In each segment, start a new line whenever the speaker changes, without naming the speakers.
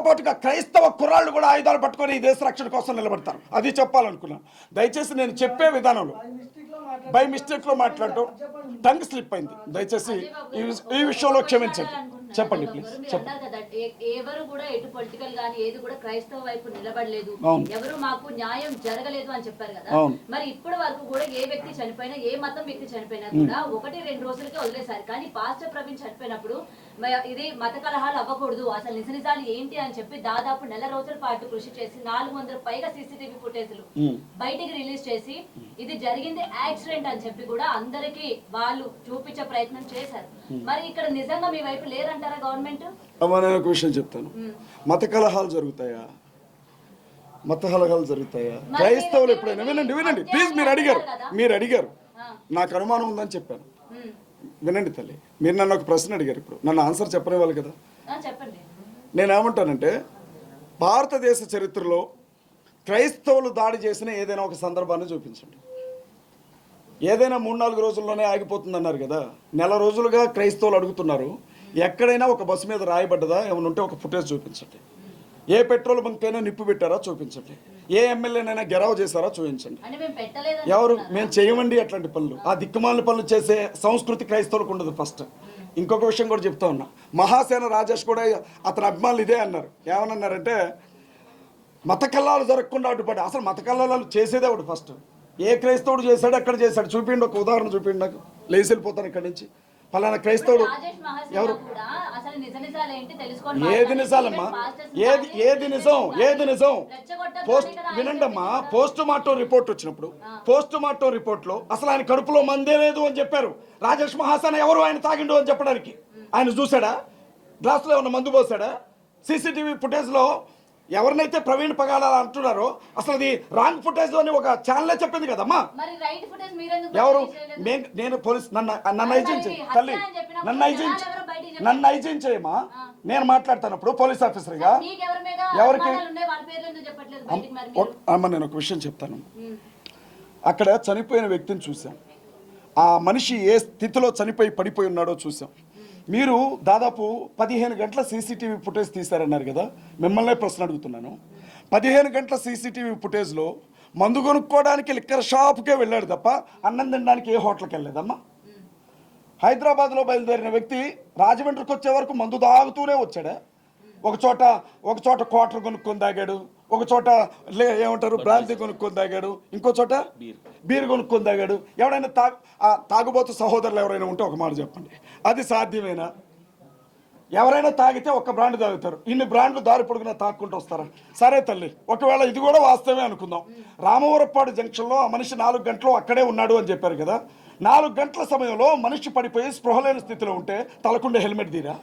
పాటుగా క్రైస్తవ కుర్రాళ్ళు కూడా ఆయుధాలు పట్టుకొని ఈ దేశ రక్షణ కోసం నిలబడతారు. అది చెప్పాలనుకున్నాను. దయచేసి నేను చెప్పే విధానంలో బై మిస్టేక్లో మాట్లాడటం టంగ్ స్లిప్ అయింది. దయచేసి ఈ విషయంలో క్షమించండి. చెప్పండి ప్లీజ్.
ఎవరు కూడా ఎటు పొలిటికల్ గానీ ఏది కూడా క్రైస్తవ వైపు నిలబడలేదు, ఎవరు మాకు న్యాయం జరగలేదు అని చెప్పారు కదా. మరి ఇప్పటి వరకు కూడా ఏ వ్యక్తి చనిపోయినా, ఏ మతం వ్యక్తి చనిపోయినా కూడా 1-2 రోజులకే వదిలేశారు. కానీ పాస్టర్ ప్రవీణ్ చనిపోయినప్పుడు ఇది మత కలహాలు అవ్వకూడదు, అసలు నిజ నిజాలు ఏంటి అని చెప్పి దాదాపు 1 నెల రోజుల పాటు కృషి చేసి 400 పైగా సీసీటీవీ ఫుటేజ్లు బయటికి రిలీజ్ చేసి ఇది జరిగింది యాక్సిడెంట్ అని చెప్పి కూడా అందరికి వాళ్ళు చూపించే ప్రయత్నం చేశారు. మరి ఇక్కడ నిజంగా మీ వైపు లేరంటారా గవర్నమెంట్?
నేను ఒక విషయం చెప్తాను. మత కలహాలు జరుగుతాయా? మత కలహాలు జరుగుతాయా? క్రైస్తవులు ఎప్పుడైనా వినండి ప్లీజ్. మీరు అడిగారు నాకు అనుమానం ఉందని చెప్పాను. వినండి తల్లి, మీరు నన్ను ఒక ప్రశ్న అడిగారు. ఇప్పుడు నన్ను ఆన్సర్ చెప్పనివ్వాలి కదా. నేనేమంటానంటే భారతదేశ చరిత్రలో క్రైస్తవులు దాడి చేసిన ఏదైనా ఒక సందర్భాన్ని చూపించండి. ఏదైనా 3-4 రోజుల్లోనే ఆగిపోతుంది అన్నారు కదా. 1 నెల రోజులుగా క్రైస్తవులు అడుగుతున్నారు. ఎక్కడైనా ఒక బస్సు మీద రాయబడ్డదా? ఏమైనా ఉంటే ఒక ఫుటేజ్ చూపించండి. ఏ పెట్రోల్ బంక్ అయినా నిప్పు పెట్టారా చూపించండి. ఏ ఎమ్మెల్యేనైనా గెరావ్ చేశారా చూపించండి. ఎవరు? మేము చేయమండి అట్లాంటి పనులు. ఆ దిక్కుమాలిన పనులు చేసే సంస్కృతి క్రైస్తవులకు ఉండదు. ఫస్ట్ ఇంకొక విషయం కూడా చెప్తా ఉన్నా. మహాసేన రాజేష్ కూడా అతని అభిమానులు ఇదే అన్నారు. ఏమన్నారంటే మత కల్లాలు జరగకుండా అడ్డుపడి. అసలు మత కల్లాలు చేసేదే ఒకటి. ఫస్ట్ ఏ క్రైస్తవుడు చేశాడు, ఎక్కడ చేశాడు చూపిండి. ఒక ఉదాహరణ చూపిండి నాకు. లేచి వెళ్ళిపోతాను ఇక్కడి నుంచి. ఫలానా క్రైస్తవుడు ఎవరు? ఏది నిజాలమ్మా? ఏది నిజం? వినండమ్మా, పోస్ట్ మార్టం రిపోర్ట్ వచ్చినప్పుడు పోస్ట్ మార్టం రిపోర్ట్లో అసలు ఆయన కడుపులో మందే లేదు అని చెప్పారు. రాజేష్ మహాసేన ఎవరు ఆయన తాగిండు అని చెప్పడానికి? ఆయన చూశాడా? గ్లాసులో ఏమన్నా మందు పోసాడా? సీసీటీవీ ఫుటేజ్లో ఎవరినైతే ప్రవీణ్ పగాల అంటున్నారో అసలు అది రాంగ్ ఫుటేజ్ అని ఒక ఛానలే చెప్పింది కదమ్మా. ఎవరు? నేను పోలీస్ నన్ను ఐజిన్ చేయమా. నేను మాట్లాడుతున్నప్పుడు పోలీస్ ఆఫీసర్గా ఎవరికి అమ్మ నేను ఒక విషయం చెప్తాను. అక్కడ చనిపోయిన వ్యక్తిని చూసాం. ఆ మనిషి ఏ స్థితిలో చనిపోయి పడిపోయి ఉన్నాడో చూసాం. మీరు దాదాపు 15 గంటల సీసీటీవీ ఫుటేజ్ తీశారన్నారు కదా. మిమ్మల్నే ప్రశ్న అడుగుతున్నాను. 15 గంటల సీసీటీవీ ఫుటేజ్లో మందు కొనుక్కోవడానికి లిక్కర్ షాప్కే వెళ్ళాడు తప్ప అన్నం తినడానికి ఏ హోటల్కి వెళ్ళలేదమ్మా. హైదరాబాద్లో బయలుదేరిన వ్యక్తి రాజమండ్రికి వచ్చే వరకు మందు తాగుతూనే వచ్చాడా? ఒక చోట క్వార్టర్ కొనుక్కొని తాగాడు, ఒక చోట ఏమంటారు బ్రాంతి కొనుక్కొని తాగాడు, ఇంకో చోట బీర్ కొనుక్కొని తాగాడు. ఎవడైనా తాగుబోతు సహోదరులు ఎవరైనా ఉంటే ఒక మాట చెప్పండి. అది సాధ్యమేనా? ఎవరైనా తాగితే ఒక బ్రాండ్ తాగుతారు. ఇన్ని బ్రాండ్లు దారి పొడుగునా తాక్కుంటూ వస్తారా? సరే తల్లి, ఒకవేళ ఇది కూడా వాస్తవమే అనుకుందాం. రామవరపాడు జంక్షన్లో ఆ మనిషి 4 గంటలు అక్కడే ఉన్నాడు అని చెప్పారు కదా. 4 గంటల సమయంలో మనిషి పడిపోయి స్పృహలేని స్థితిలో ఉంటే తలకుండే హెల్మెట్ తీరా,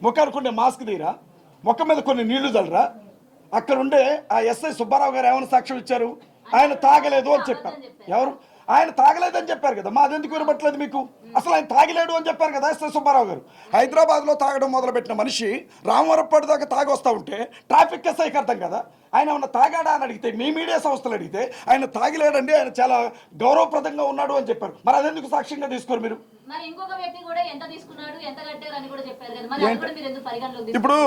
ముఖానికుండే మాస్క్ తీరా, ముఖం మీద కొన్ని నీళ్లు చల్లరా? అక్కడుండే ఆ ఎస్ఐ సుబ్బారావు గారు ఏమైనా సాక్ష్యం ఇచ్చారు? ఆయన తాగలేదు అని చెప్పారు. ఎవరు? ఆయన తాగలేదని చెప్పారు కదా. మాదెందుకు వినబట్టలేదు మీకు? అసలు ఆయన తాగలేడు అని చెప్పారు కదా ఎస్ఐ సుబ్బారావు గారు. హైదరాబాద్లో తాగడం మొదలుపెట్టిన మనిషి రామవరపాడు దాకా తాగొస్తా ఉంటే ట్రాఫిక్ ఎస్ఐకి అర్థం కదా. ఆయన ఏమన్నా తాగాడా అని అడిగితే, మీ మీడియా సంస్థలు అడిగితే ఆయన తాగిలేడండి, ఆయన చాలా గౌరవప్రదంగా ఉన్నాడు అని చెప్పారు. మరి అదెందుకు సాక్ష్యంగా తీసుకోరు మీరు? ఇప్పుడు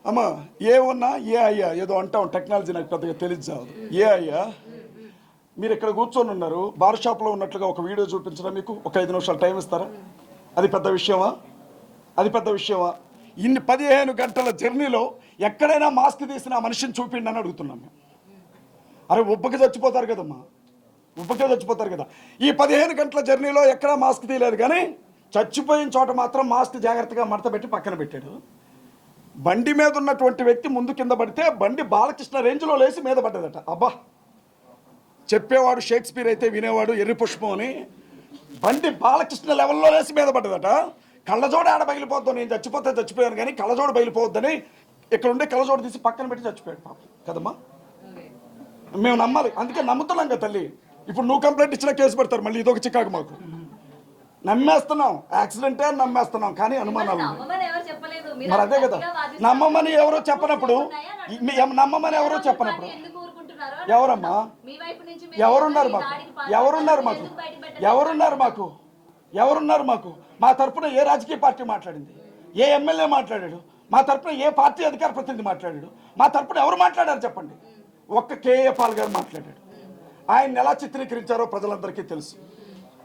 అమ్మా ఏ ఉన్నా ఏ అయ్యా ఏదో అంటాం, టెక్నాలజీ నాకు పెద్దగా తెలియదు. ఏ అయ్యా మీరు ఇక్కడ కూర్చొని ఉన్నారు, బార్ షాప్లో ఉన్నట్లుగా ఒక వీడియో చూపించడం మీకు ఒక 5 నిమిషాలు టైం ఇస్తారా? అది పెద్ద విషయమా? ఇన్ని 15 గంటల జర్నీలో ఎక్కడైనా మాస్క్ తీసిన ఆ మనిషిని చూపిండి అని అడుగుతున్నాం మేము. అరే ఉబ్బకి చచ్చిపోతారు కదా. ఈ 15 గంటల జర్నీలో ఎక్కడా మాస్క్ తీయలేదు, కానీ చచ్చిపోయిన చోట మాత్రం మాస్క్ జాగ్రత్తగా మడత పెట్టి పక్కన పెట్టాడు. బండి మీద ఉన్నటువంటి వ్యక్తి ముందు కింద పడితే బండి బాలకృష్ణ రేంజ్లో లేచి మీద పడ్డదట. అబ్బా, చెప్పేవాడు షేక్స్పియర్ అయితే వినేవాడు ఎర్రి పుష్పం అని. బండి బాలకృష్ణ లెవెల్లో లేచి మీద పడ్డదట. కళ్ళజోడు ఆడ బయలుపోద్దాం, నేను చచ్చిపోయాను కానీ కళ్ళజోడు బయలుపోవద్దని ఇక్కడ ఉండే కళ్ళజోడు తీసి పక్కన పెట్టి చచ్చిపోయాడు పాపం కదమ్మా. మేము నమ్మాలి, అందుకే నమ్ముతున్నాం కదా తల్లి. ఇప్పుడు నువ్వు కంప్లైంట్ ఇచ్చినా కేసు పెడతారు, మళ్ళీ ఇదొక చికాకు మాకు. నమ్మేస్తున్నాం, యాక్సిడెంటే అని నమ్మేస్తున్నాం, కానీ అనుమానాలు. మరి అదే కదా, నమ్మమని ఎవరో చెప్పనప్పుడు ఎవరమ్మా? ఎవరున్నారు మాకు? మా తరఫున ఏ రాజకీయ పార్టీ మాట్లాడింది? ఏ ఎమ్మెల్యే మాట్లాడాడు? మా తరపున ఏ పార్టీ అధికార ప్రతినిధి మాట్లాడాడు? మా తరపున ఎవరు మాట్లాడారు చెప్పండి? ఒక్క కేఏ పాల్ గారు మాట్లాడాడు. ఆయన ఎలా చిత్రీకరించారో ప్రజలందరికీ తెలుసు.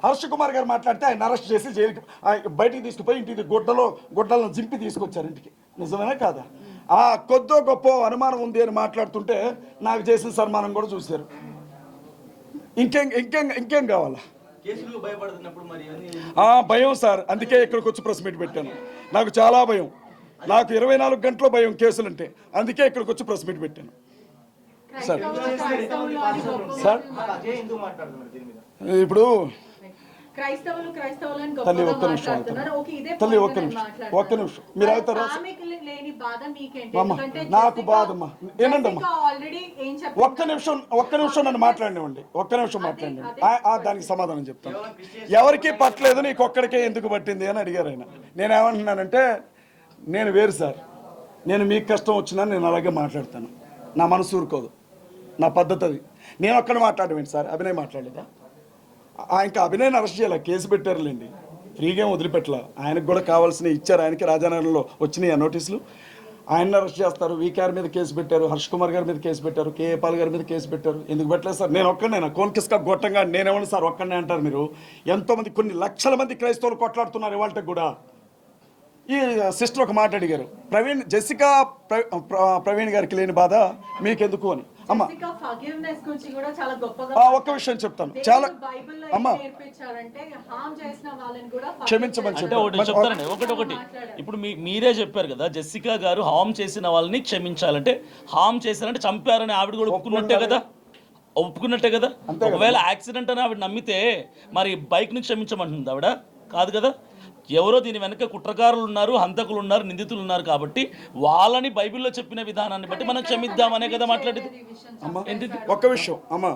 హర్ష కుమార్ గారు మాట్లాడితే ఆయన అరెస్ట్ చేసి జైలుకి బయటికి తీసుకుపోయి ఇంటికి గుడ్డలను జింపి తీసుకొచ్చారు ఇంటికి. నిజమేనా కాదా? ఆ కొద్దో గొప్ప అనుమానం ఉంది అని మాట్లాడుతుంటే నాకు చేసిన సన్మానం కూడా చూశారు. ఇంకేం కావాలా? భయం సార్, అందుకే ఇక్కడికి వచ్చి ప్రెస్ మీట్ పెట్టాను. నాకు చాలా భయం, నాకు 24 గంటల భయం కేసులంటే. అందుకే ఇక్కడికి వచ్చి ప్రెస్ మీట్ పెట్టాను సార్. సార్ ఇప్పుడు తల్లి ఒక్క నిమిషం మీరు అవుతారా? నాకు బాధమ్మా, ఏనండమ్మా, ఒక్క నిమిషం నన్ను మాట్లాడినివ్వండి, ఒక్క నిమిషం మాట్లాడినివ్వండి. దానికి సమాధానం చెప్తాను. ఎవరికి పట్టలేదు, నీకు ఒక్కడికే ఎందుకు పట్టింది అని అడిగారు ఆయన. నేనేమంటున్నానంటే, నేను వేరు సార్, నేను మీకు కష్టం వచ్చినా నేను అలాగే మాట్లాడతాను. నా మనసు ఊరుకోదు, నా పద్ధతి అది. నేను ఒక్కడ మాట్లాడమేంటి సార్? అభినయ్ మాట్లాడలేదా? ఇంకా అభినయ్ అరెస్ట్ చేయాలి, కేసు పెట్టారులేండి, ఫ్రీగా వదిలిపెట్టలా. ఆయనకు కూడా కావాల్సినవి ఇచ్చారు. ఆయనకి రాజానగరంలో వచ్చినాయి ఆ నోటీసులు. ఆయన్ని అరెస్ట్ చేస్తారు. వీకేఆర్ మీద కేసు పెట్టారు, హర్ష్ కుమార్ గారి మీద కేసు పెట్టారు, కేఏ పాల్ గారి మీద కేసు పెట్టారు. ఎందుకు పెట్టలేదు సార్? నేను ఒక్కడైనా కోన్కిస్కా గొట్టంగా నేనేమన్నా సార్ ఒక్కడనే అంటారు మీరు? ఎంతోమంది, కొన్ని లక్షల మంది క్రైస్తవులు కొట్లాడుతున్నారు ఇవాళకి కూడా. ఈ సిస్టర్ ఒక మాట అడిగారు, జెసికా ప్రవీణ్ గారికి లేని బాధ మీకెందుకు అని. అమ్మా ఒక్క విషయం చెప్తాను, చాలా అమ్మా క్షమించమని
చెప్తానండి. ఒకటి ఇప్పుడు మీరే చెప్పారు కదా, జెసికా గారు హామ్ చేసిన వాళ్ళని క్షమించాలంటే, హామ్ చేశారంటే చంపారని ఆవిడ కూడా ఒప్పుకున్నట్టే కదా. ఒకవేళ యాక్సిడెంట్ అని ఆవిడ నమ్మితే మరి బైక్ని క్షమించమంటుంది ఆవిడ? కాదు కదా. ఎవరో దీని వెనక కుట్రకారులు ఉన్నారు, హంతకులు ఉన్నారు, నిందితులు ఉన్నారు. కాబట్టి వాళ్ళని బైబిల్లో చెప్పిన విధానాన్ని బట్టి మనం క్షమిద్దామనే కదా మాట్లాడేది.
ఒక్క విషయం అమ్మా,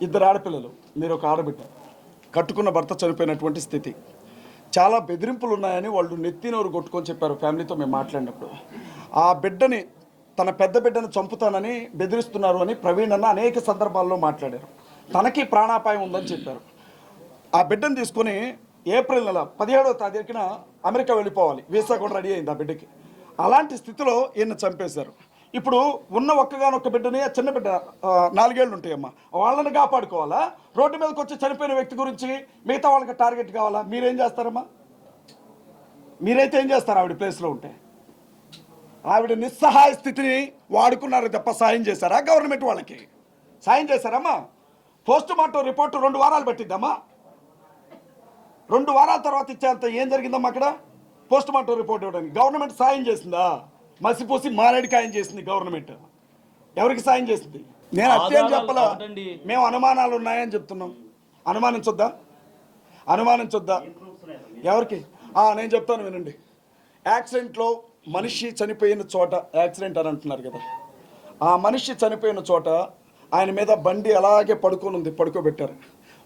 2 ఆడపిల్లలు, మీరు ఒక ఆడబిడ్డ, కట్టుకున్న భర్త చనిపోయినటువంటి స్థితి, చాలా బెదిరింపులు ఉన్నాయని వాళ్ళు నెత్తినోరు కొట్టుకొని చెప్పారు ఫ్యామిలీతో మేము మాట్లాడినప్పుడు. ఆ బిడ్డని, తన పెద్ద బిడ్డను చంపుతానని బెదిరిస్తున్నారు అని ప్రవీణ్ అన్న అనేక సందర్భాల్లో మాట్లాడారు. తనకి ప్రాణాపాయం ఉందని చెప్పారు. ఆ బిడ్డను తీసుకొని ఏప్రిల్ నెల 17వ తారీఖున అమెరికా వెళ్ళిపోవాలి, వీసా కూడా రెడీ అయింది ఆ బిడ్డకి. అలాంటి స్థితిలో ఈయన చంపేశారు. ఇప్పుడు ఉన్న ఒక్కగానొక్క బిడ్డని, చిన్న బిడ్డ 4 ఏళ్ళు ఉంటాయమ్మా, వాళ్ళని కాపాడుకోవాలా? రోడ్డు మీదకి వచ్చి చనిపోయిన వ్యక్తి గురించి మిగతా వాళ్ళకి టార్గెట్ కావాలా? మీరేం చేస్తారమ్మా? మీరైతే ఏం చేస్తారు ఆవిడ ప్లేస్లో ఉంటే? ఆవిడ నిస్సహాయ స్థితిని వాడుకున్నారు తప్ప సాయం చేశారా? గవర్నమెంట్ వాళ్ళకి సాయం చేశారమ్మా? పోస్ట్ మార్టం రిపోర్టు 2 వారాలు పట్టిద్దమ్మా. 2 వారాల తర్వాత ఇచ్చేంత ఏం జరిగిందమ్మా అక్కడ? పోస్ట్ మార్టం రిపోర్ట్ ఇవ్వడానికి గవర్నమెంట్ సాయం చేసిందా? మసిపూసి మారేడికాయం చేసింది గవర్నమెంట్. ఎవరికి సాయం చేసింది? నేను అత్యం చెప్పలా, మేము అనుమానాలు ఉన్నాయని చెప్తున్నాం. అనుమానించొద్దా? ఎవరికి? నేను చెప్తాను వినండి. యాక్సిడెంట్లో మనిషి చనిపోయిన చోట, యాక్సిడెంట్ అని అంటున్నారు కదా, ఆ మనిషి చనిపోయిన చోట ఆయన మీద బండి అలాగే పడుకోబెట్టారు.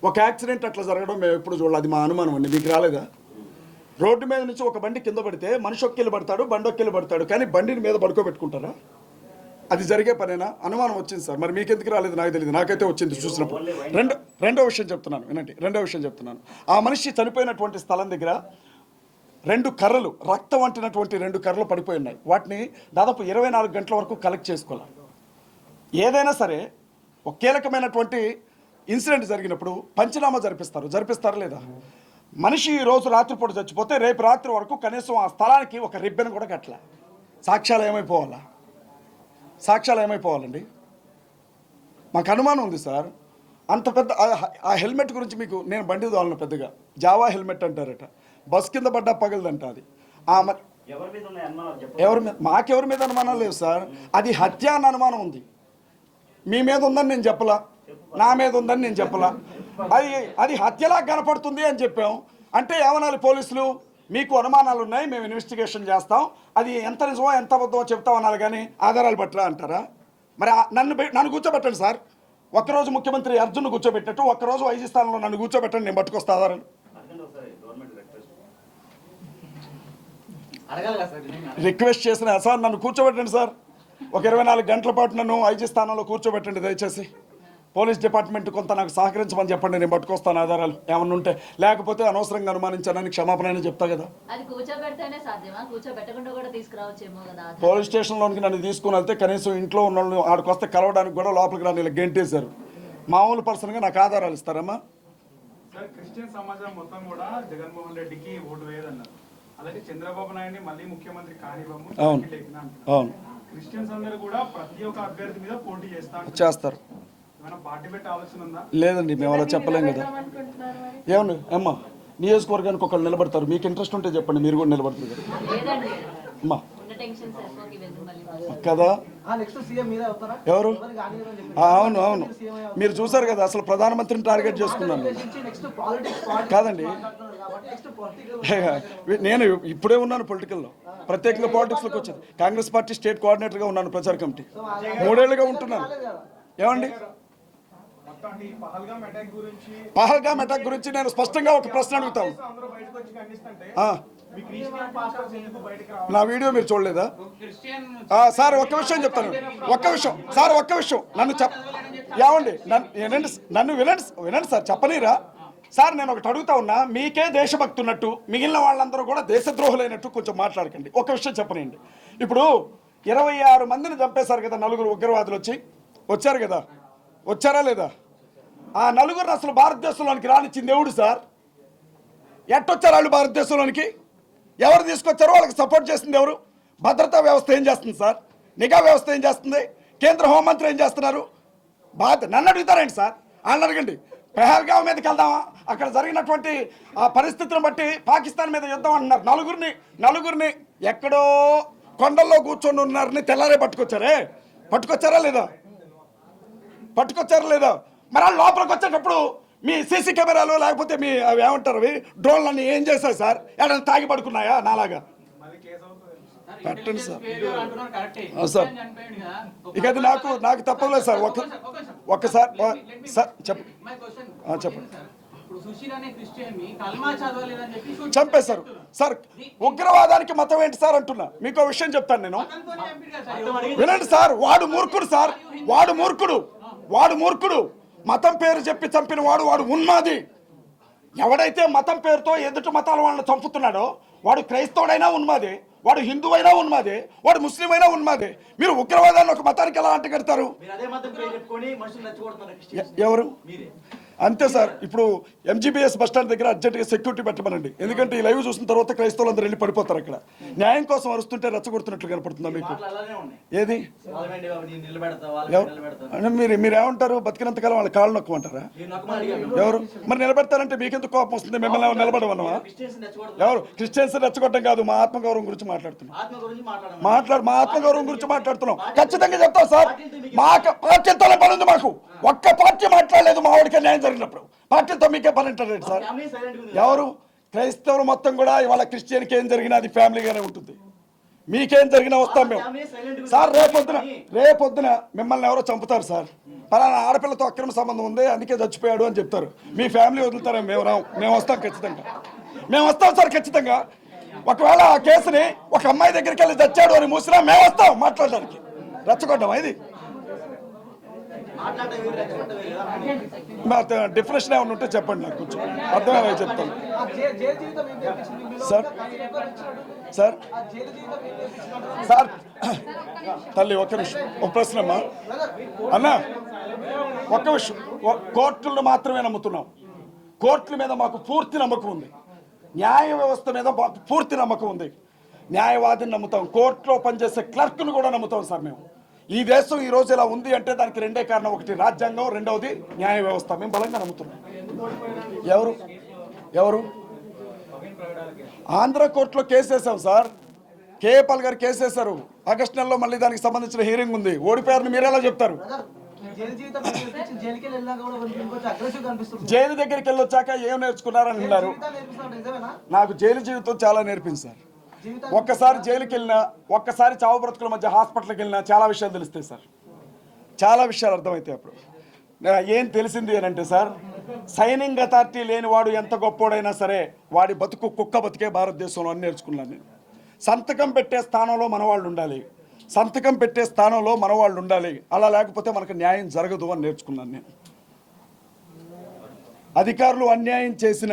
ఒక యాక్సిడెంట్ అట్లా జరగడం మేము ఎప్పుడు చూడాలి, అది మా అనుమానం అండి. మీకు రాలేదా? రోడ్డు మీద నుంచి ఒక బండి కింద పడితే మనిషి ఒక్కెళ్ళి పడతాడు, బండి ఒక్కెళ్ళి పడతాడు, కానీ బండిని మీద పడుకోబెట్టుకుంటారా? అది జరిగే పనేనా? అనుమానం వచ్చింది సార్. మరి మీకెందుకు రాలేదు నాకు తెలియదు, నాకైతే వచ్చింది చూసినప్పుడు. రెండో విషయం చెప్తున్నాను వినండి. ఆ మనిషి చనిపోయినటువంటి స్థలం దగ్గర 2 కర్రలు, రక్తం అంటినటువంటి 2 కర్రలు పడిపోయి ఉన్నాయి. వాటిని దాదాపు 24 గంటల వరకు కలెక్ట్ చేసుకోవాలి. ఏదైనా సరే ఒక కీలకమైనటువంటి ఇన్సిడెంట్ జరిగినప్పుడు పంచనామా జరిపిస్తారా లేదా? మనిషి ఈ రోజు రాత్రిపూట చచ్చిపోతే రేపు రాత్రి వరకు కనీసం ఆ స్థలానికి ఒక రిబ్బన్ కూడా కట్టలే. సాక్ష్యాలు ఏమైపోవాలండి? మాకు అనుమానం ఉంది సార్. అంత పెద్ద ఆ హెల్మెట్ గురించి మీకు నేను బండి తోలను, పెద్దగా జావా హెల్మెట్ అంటారట, బస్ కింద పడ్డా పగలదంట. అది మాకెవరి మీద అనుమానం లేవు సార్. అది హత్య అన్న అనుమానం ఉంది. మీ మీద ఉందని నేను చెప్పలా, నా మీద ఉందని నేను చెప్పలా. అది హత్యలా కనపడుతుంది అని చెప్పాం. అంటే ఏమనాలి పోలీసులు? మీకు అనుమానాలు ఉన్నాయి, మేము ఇన్వెస్టిగేషన్ చేస్తాం, అది ఎంత నిజమో ఎంత అబద్ధమో చెప్తాం అనాలి, కానీ ఆధారాలు పట్టరా అంటారా? మరి నన్ను కూర్చోబెట్టండి సార్. ఒక్కరోజు ముఖ్యమంత్రి అర్జున్ కూర్చోబెట్టినట్టు ఒక్కరోజు ఐజీ స్థానంలో నన్ను కూర్చోబెట్టండి, నేను పట్టుకొస్తా ఆధారాలు. రిక్వెస్ట్ చేసిన సార్, నన్ను కూర్చోబెట్టండి సార్. ఒక 24 గంటల పాటు నన్ను ఐజీ స్థానంలో కూర్చోబెట్టండి దయచేసి. పోలీస్ డిపార్ట్మెంట్ కొంత నాకు సహకరించమని చెప్పండి, నేను పట్టుకొస్తాను ఆధారాలు ఏమన్నా ఉంటే. లేకపోతే అనవసరంగా అనుమానించానని క్షమాపణ అయినా చెప్తా కదా.
అది కూర్చోబెడితేనే సాధ్యమా? కూర్చోబెట్టకుండా కూడా తీసుకురావచ్చేమో కదా.
పోలీస్ స్టేషన్లోనికి నన్ను తీసుకుని వెళ్తే కనీసం ఇంట్లో ఉన్న వాళ్ళు ఆడికి వస్తే కలవడానికి కూడా లోపలికి రాని ఇలా గెంటేశారు. మామూలు పర్సన్గా నాకు ఆధారాలు ఇస్తారమ్మా?
సార్, క్రిస్టియన్ సమాజం మొత్తం కూడా జగన్మోహన్ రెడ్డికి ఓటు వేయదన్నారు. అలాగే చంద్రబాబు నాయుడిని మళ్ళీ ముఖ్యమంత్రి కానివ్వము.
అవును,
క్రిస్టియన్స్ అందరూ కూడా ప్రతి ఒక్క అభ్యర్థి మీద పోటీ
చేస్తారు.
ఏమైనా పార్టీ పెట్టే ఆలోచన ఉందా?
లేదండి, మేము అలా చెప్పలేం కదా. ఏమన్నా అమ్మా, నియోజకవర్గానికి ఒకళ్ళు నిలబడతారు, మీకు ఇంట్రెస్ట్ ఉంటే చెప్పండి, మీరు కూడా నిలబడతారు కదా అమ్మా కదా. ఎవరు? అవును అవును, మీరు చూసారు కదా, అసలు ప్రధానమంత్రిని టార్గెట్ చేసుకున్నాను కాదండి. నేను ఇప్పుడే ఉన్నాను పొలిటికల్లో, ప్రత్యేకంగా పాలిటిక్స్లోకి వచ్చాను. కాంగ్రెస్ పార్టీ స్టేట్ కోఆర్డినేటర్గా ఉన్నాను, ప్రచార కమిటీ 3 ఏళ్ళుగా ఉంటున్నాను. ఏమండి, పహల్గామ్ అటాక్ గురించి నేను స్పష్టంగా ఒక ప్రశ్న అడుగుతాను. నా వీడియో మీరు చూడలేదా? సార్ ఒక్క విషయం చెప్తాను, ఒక్క విషయం నన్ను ఏమండి, నన్ను వినండి సార్, చెప్పనీరా సార్. నేను ఒకటి అడుగుతా ఉన్నా, మీకే దేశభక్తి ఉన్నట్టు మిగిలిన వాళ్ళందరూ కూడా దేశద్రోహులైనట్టు కొంచెం మాట్లాడకండి. ఒక విషయం చెప్పనండి, ఇప్పుడు 26 మందిని చంపేశారు కదా 4 ఉగ్రవాదులు వచ్చారు కదా, వచ్చారా లేదా? ఆ 4 అసలు భారతదేశంలోనికి రానిచ్చింది ఎవడు సార్? ఎట్టొచ్చారు వాళ్ళు భారతదేశంలోనికి? ఎవరు తీసుకొచ్చారో వాళ్ళకి సపోర్ట్ చేస్తుంది ఎవరు? భద్రతా వ్యవస్థ ఏం చేస్తుంది సార్? నిఘా వ్యవస్థ ఏం చేస్తుంది? కేంద్ర హోంమంత్రి ఏం చేస్తున్నారు? నన్ను అడుగుతారేంటి సార్? వాళ్ళని అడగండి. పెహల్గావ్ మీదకి వెళ్దామా? అక్కడ జరిగినటువంటి ఆ పరిస్థితిని బట్టి పాకిస్తాన్ మీద యుద్ధం అంటున్నారు. నలుగురిని ఎక్కడో కొండల్లో కూర్చొని ఉన్నారని తెల్లారే పట్టుకొచ్చారా లేదా? మరి వాళ్ళు లోపలికి వచ్చేటప్పుడు మీ సీసీ కెమెరాలు లేకపోతే మీ అవి ఏమంటారు, అవి డ్రోన్లన్నీ ఏం చేశారు సార్? ఏదైనా తాగి పడుకున్నాయా నాలాగా? పెట్టండి సార్. సార్ ఇక అది నాకు తప్పలేదు సార్. ఒక్కసారి సార్ చెప్పండి. చంపేశారు సార్. ఉగ్రవాదానికి మతం ఏంటి సార్ అంటున్నా. మీకు విషయం చెప్తాను నేను, వినండి సార్. వాడు మూర్ఖుడు. మతం పేరు చెప్పి చంపిన వాడు ఉన్మాది. ఎవడైతే మతం పేరుతో ఎదుటి మతాల వాళ్ళని చంపుతున్నాడో వాడు క్రైస్తవుడైనా ఉన్మాదే, వాడు హిందువైనా ఉన్మాదే, వాడు ముస్లిం అయినా ఉన్మాదే. మీరు ఉగ్రవాదాన్ని ఒక మతానికి ఎలా అంటగడతారు? ఎవరు? అంతే సార్. ఇప్పుడు ఎంజీబీఎస్ బస్టాండ్ దగ్గర అర్జెంట్గా సెక్యూరిటీ పెట్టమనండి. ఎందుకంటే ఈ లైవ్ చూసిన తర్వాత క్రైస్తవులందరూ వెళ్ళి పడిపోతారు. అక్కడ న్యాయం కోసం అరుస్తుంటే రెచ్చగొడుతున్నట్లు కనపడుతుందా మీకు? ఏది మీరేమంటారు? బతికినంతకాలం వాళ్ళ కాళ్ళు నొక్కమంటారా? ఎవరు? మరి నిలబెడతారంటే మీకెందుకు కోపం వస్తుంది? మిమ్మల్ని నిలబడమన్నమా? ఎవరు? క్రిస్టియన్స్ రెచ్చగొట్టడం కాదు, మా ఆత్మగౌరవం గురించి మాట్లాడుతున్నాం. మా ఆత్మగౌరవం గురించి మాట్లాడుతున్నాం. ఖచ్చితంగా చెప్తాం సార్. మా పార్టీతో పని ఉంది మాకు. ఒక్క పార్టీ మాట్లాడలేదు మా వాడికి న్యాయం జరిగినప్పుడు. పార్టీతో మీకే పని అంటారు సార్? ఎవరు? క్రైస్తవులు మొత్తం కూడా ఇవాళ క్రిస్టియన్కి ఏం జరిగినా అది ఫ్యామిలీగానే ఉంటుంది. మీకేం జరిగినా వస్తాం మేము సార్. రేపొద్దున మిమ్మల్ని ఎవరో చంపుతారు సార్. పలానా ఆడపిల్లతో అక్రమ సంబంధం ఉంది అందుకే చచ్చిపోయాడు అని చెప్తారు. మీ ఫ్యామిలీ వదులుతారా? మేము వస్తాం ఖచ్చితంగా. మేము వస్తాం సార్ ఖచ్చితంగా. ఒకవేళ ఆ కేసుని ఒక అమ్మాయి దగ్గరికి వెళ్ళి చచ్చాడు అని మూసినా మేము వస్తాం మాట్లాడడానికి. రెచ్చగొడ్డామా ఇది? డిఫరెషన్ ఏమైనా ఉంటే చెప్పండి, నాకు కొంచెం అర్థమయ్యే చెప్తాను సార్. తల్లి ఒక్క నిమిషం, ఒక ప్రశ్న అన్నా. ఒక్క విషయం, కోర్టులను మాత్రమే నమ్ముతున్నాం. కోర్టుల మీద మాకు పూర్తి నమ్మకం ఉంది. న్యాయ వ్యవస్థ మీద మాకు పూర్తి నమ్మకం ఉంది. న్యాయవాదిని నమ్ముతాం, కోర్టులో పనిచేసే క్లర్క్ను కూడా నమ్ముతాం సార్. మేము ఈ దేశం ఈ రోజు ఇలా ఉంది అంటే దానికి 2 కారణం. ఒకటి రాజ్యాంగం, రెండవది న్యాయ వ్యవస్థ. మేము బలంగా నమ్ముతున్నాం. ఎవరు? ఆంధ్ర కోర్టులో కేసు వేసాం సార్. కేఏ పాల్ గారు కేసు వేశారు. ఆగస్టు నెలలో మళ్ళీ దానికి సంబంధించిన హీరింగ్ ఉంది. ఓడిపోయారని మీరు ఎలా చెప్తారు? జైలు దగ్గరికి వెళ్ళొచ్చాక ఏం నేర్చుకున్నారని అన్నారు. నాకు జైలు జీవితం చాలా నేర్పింది సార్. ఒక్కసారి జైలుకి వెళ్ళినా, ఒక్కసారి చావు బ్రతుకుల మధ్య హాస్పిటల్కి వెళ్ళినా చాలా విషయాలు తెలుస్తాయి సార్. చాలా విషయాలు అర్థమవుతాయి. అప్పుడు ఏం తెలిసింది అని అంటే సార్, సైనింగ్ అథారిటీ లేని వాడు ఎంత గొప్పోడైనా సరే వాడి బతుకు కుక్క బతికే భారతదేశంలో అని నేర్చుకున్నాను నేను. సంతకం పెట్టే స్థానంలో మనవాళ్ళు ఉండాలి. అలా లేకపోతే మనకు న్యాయం జరగదు అని నేర్చుకున్నాను నేను. అధికారులు అన్యాయం చేసిన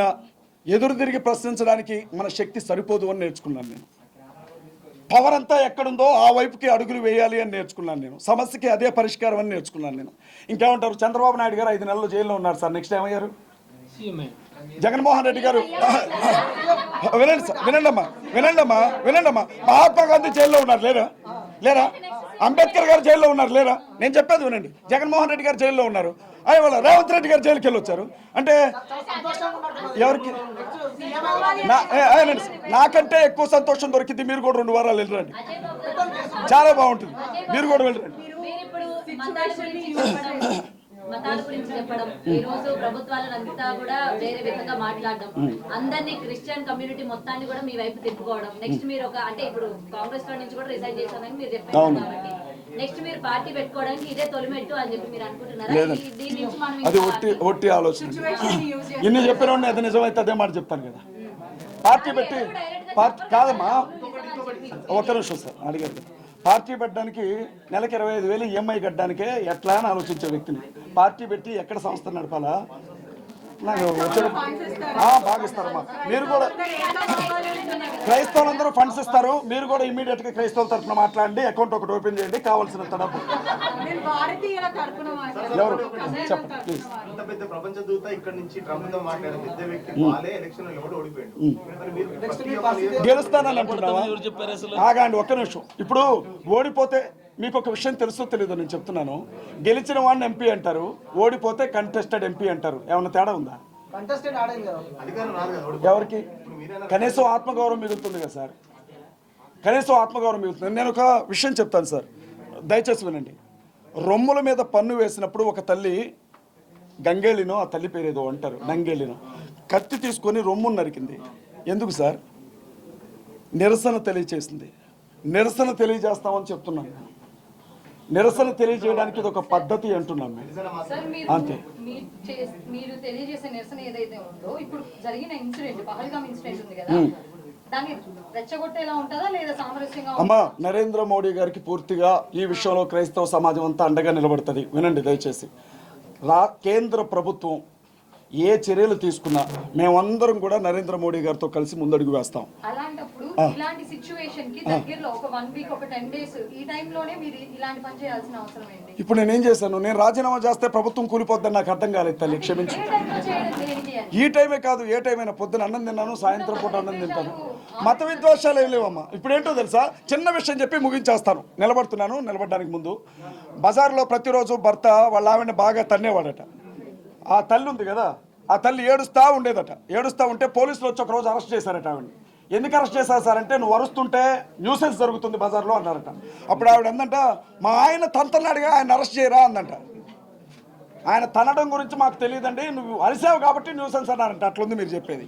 ఎదురు తిరిగి ప్రశ్నించడానికి మన శక్తి సరిపోదు అని నేర్చుకున్నాను నేను. పవర్ అంతా ఎక్కడుందో ఆ వైపుకి అడుగులు వేయాలి అని నేర్చుకున్నాను నేను. సమస్యకి అదే పరిష్కారం అని నేర్చుకున్నాను నేను. ఇంకేమంటారు? చంద్రబాబు నాయుడు గారు 5 నెలలు జైల్లో ఉన్నారు సార్. నెక్స్ట్ ఏమయ్యారు? జగన్మోహన్ రెడ్డి గారు వినండి సార్, వినండమ్మా. మహాత్మా గాంధీ జైల్లో ఉన్నారు, లేరా? అంబేద్కర్ గారు జైల్లో ఉన్నారు, లేరా? నేను చెప్పేది వినండి. జగన్మోహన్ రెడ్డి గారు జైల్లో ఉన్నారు. వాళ్ళ రేవంత్ రెడ్డి గారు జైలుకి వెళ్ళి వచ్చారు. అంటే ఎవరికి? నాకంటే ఎక్కువ సంతోషం దొరికింది. మీరు కూడా 2 వారాలు వెళ్ళరండి, చాలా బాగుంటుంది. మీరు కూడా వెళ్ళరండి.
మతాల గురించి చెప్పడం, ఈ రోజు ప్రభుత్వాలంతా కూడా వేరే విధంగా మాట్లాడడం, అందరినీ క్రిస్టియన్ కమ్యూనిటీ మొత్తాన్ని కూడా మీ వైపు తిప్పుకోవడం. నెక్స్ట్ మీరు అంటే ఇప్పుడు కాంగ్రెస్ లో నుంచి కూడా రిజైన్ చేశానని మీరు చెప్పారు కాబట్టి నెక్స్ట్ మీరు పార్టీ పెట్టుకోవడానికి ఇదే తొలిమెట్టు అని చెప్పి మీరు అనుకుంటున్నారా? దీని నుంచి మనం
అది ఒట్టి ఆలోచన. ఇన్ని చెప్పిన అది నిజమైతే అదే మాట చెప్తాను కదా. పార్టీ పెట్టి కాదమ్మా, ఒక్క నిమిషం సార్ అడిగారు. పార్టీ పెట్టడానికి నెలకి 25,000 ఈఎంఐ కట్టడానికే ఎట్లా అని ఆలోచించే వ్యక్తిని పార్టీ పెట్టి ఎక్కడ సంస్థ నడపాలా? నాకు వచ్చాడు బాగా ఇస్తారమ్మా. మీరు కూడా క్రైస్తవులందరూ ఫండ్స్ ఇస్తారు. మీరు కూడా ఇమీడియట్గా క్రైస్తవుల తరఫున మాట్లాడండి, అకౌంట్ ఒకటి ఓపెన్ చేయండి, కావాల్సినంత డబ్బు. ఎవరు చెప్పండి ప్లీజ్.
ఇంత పెద్ద ప్రపంచ దూత ఇక్కడ నుంచి ట్రంప్ తో మాట్లాడే పెద్ద వ్యక్తి వాళ్ళే ఎలక్షన్ లో ఓడిపోయాడు.
గెలుస్తానని అంటున్నావా? ఆగండి ఒక్క నిమిషం. ఇప్పుడు ఓడిపోతే మీకు ఒక విషయం తెలుసో తెలీదో నేను చెప్తున్నాను. గెలిచిన వాడిని ఎంపీ అంటారు, ఓడిపోతే కంటెస్టెడ్ ఎంపీ అంటారు. ఏమన్నా తేడా ఉందా? ఎవరికి? కనీసం ఆత్మగౌరవం మిగులుతుంది కదా సార్, కనీసం ఆత్మగౌరవం మిగులుతుంది. నేను ఒక విషయం చెప్తాను సార్, దయచేసి వినండి. రొమ్ముల మీద పన్ను వేసినప్పుడు ఒక తల్లి గంగేళినో, ఆ తల్లి పేరు ఏదో అంటారు, నంగేళినో, కత్తి తీసుకొని రొమ్మును నరికింది. ఎందుకు సార్? నిరసన తెలియచేసింది. నిరసన తెలియజేస్తామని చెప్తున్నాను. నిరసన తెలియజేయడానికి ఇది ఒక పద్ధతి అంటున్నాం మేము. అంతే.
మీరు తెలియజేసే నిరసన ఏదైతే ఉందో, ఇప్పుడు జరిగిన ఇన్సిడెంట్, పహల్గామ్ ఇన్సిడెంట్ ఉంది కదా, దాన్ని రెచ్చగొట్టేలా ఉంటుందా లేదా సామరస్యంగా?
అమ్మా, నరేంద్ర మోడీ గారికి పూర్తిగా ఈ విషయంలో క్రైస్తవ సమాజం అంతా అండగా నిలబడుతుంది. వినండి దయచేసి. కేంద్ర ప్రభుత్వం ఏ చర్యలు తీసుకున్నా మేమందరం కూడా నరేంద్ర మోడీ గారితో కలిసి ముందడుగు వేస్తాం.
అలాంటప్పుడు ఇలాంటి సిచ్యువేషన్ కి దగ్గరలో ఒక 1 వీక్, ఒక 10 days ఈ టైంలోనే మీరు ఇలాంటి పని చేయాల్సిన అవసరం ఏంటి?
ఇప్పుడు నేనేం చేశాను? నేను రాజీనామా చేస్తే ప్రభుత్వం కూలిపోద్దని నాకు అర్థం కాలేదు తల్లి, క్షమించు. ఈ టైమే కాదు, ఏ టైం అయినా. పొద్దున అన్నం తిన్నాను, సాయంత్రం పూట అన్నం తింటాను. మత విద్వేషాలు ఏం లేవమ్మా. ఇప్పుడు ఏంటో తెలుసా, చిన్న విషయం చెప్పి ముగించేస్తాను. నిలబడడానికి ముందు బజార్లో ప్రతిరోజు భర్త వాళ్ళ ఆవిడని బాగా తన్నేవాడట. ఆ తల్లి ఉంది కదా, ఆ తల్లి ఏడుస్తూ ఉండేదట. ఏడుస్తూ ఉంటే పోలీసులు వచ్చి ఒక రోజు అరెస్ట్ చేశారట ఆవిడని. ఎందుకు అరెస్ట్ చేశారు సార్ అంటే, నువ్వు అరుస్తుంటే న్యూసెన్స్ జరుగుతుంది బజార్లో అన్నారట. అప్పుడు ఆవిడ అందంట, మా ఆయన తంతన్నాడుగా, ఆయన అరెస్ట్ చేయరా అందంట. ఆయన తనడం గురించి మాకు తెలియదండి, నువ్వు అరిసావు కాబట్టి న్యూసెన్స్ అన్నారంట. అట్లుంది మీరు చెప్పేది.